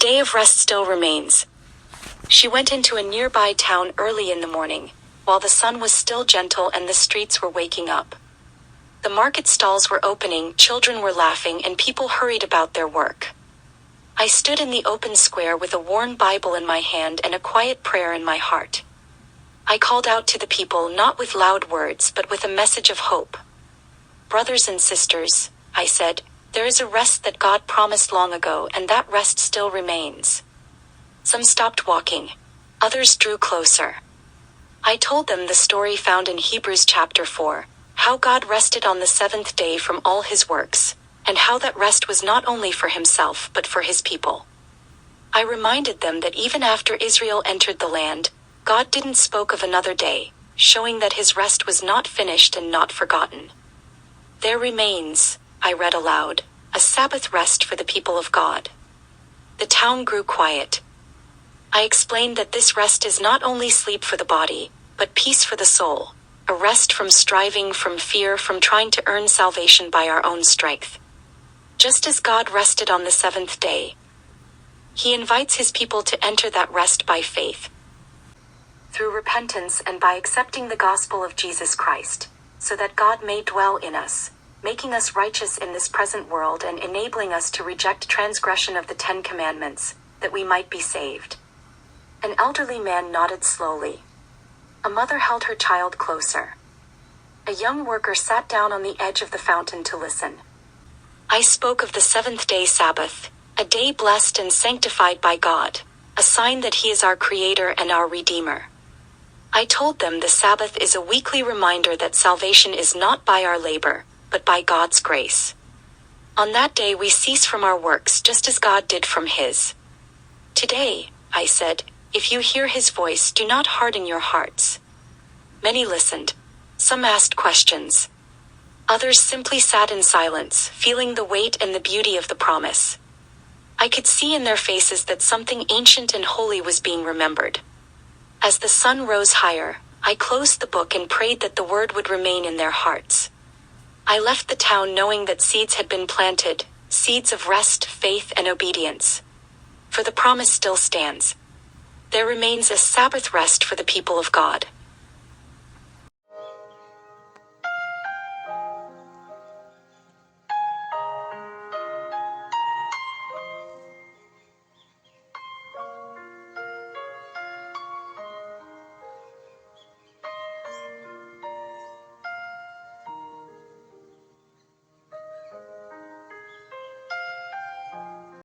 day of rest still remains. She went into a nearby town early in the morning, while the sun was still gentle and the streets were waking up. The market stalls were opening, children were laughing, and people hurried about their work. I stood in the open square with a worn Bible in my hand and a quiet prayer in my heart. I called out to the people not with loud words but with a message of hope. "Brothers and sisters," I said, "there is a rest that God promised long ago, and that rest still remains." Some stopped walking. Others drew closer. I told them the story found in Hebrews chapter 4, how God rested on the seventh day from all his works, and how that rest was not only for himself but for his people. I reminded them that even after Israel entered the land, God didn't spoke of another day, showing that his rest was not finished and not forgotten. "There remains," I read aloud, "a Sabbath rest for the people of God." The town grew quiet. I explained that this rest is not only sleep for the body, but peace for the soul, a rest from striving, from fear, from trying to earn salvation by our own strength. Just as God rested on the seventh day, he invites his people to enter that rest by faith, through repentance and by accepting the gospel of Jesus Christ, so that God may dwell in us, making us righteous in this present world and enabling us to reject transgression of the 10 Commandments, that we might be saved. An elderly man nodded slowly. A mother held her child closer. A young worker sat down on the edge of the fountain to listen. I spoke of the seventh-day Sabbath, a day blessed and sanctified by God, a sign that he is our Creator and our Redeemer. I told them the Sabbath is a weekly reminder that salvation is not by our labor, but by God's grace. On that day we cease from our works just as God did from his. "Today," I said, "if you hear his voice, do not harden your hearts." Many listened. Some asked questions. Others simply sat in silence, feeling the weight and the beauty of the promise. I could see in their faces that something ancient and holy was being remembered. As the sun rose higher, I closed the book and prayed that the word would remain in their hearts. I left the town knowing that seeds had been planted, seeds of rest, faith, and obedience. For the promise still stands. There remains a Sabbath rest for the people of God.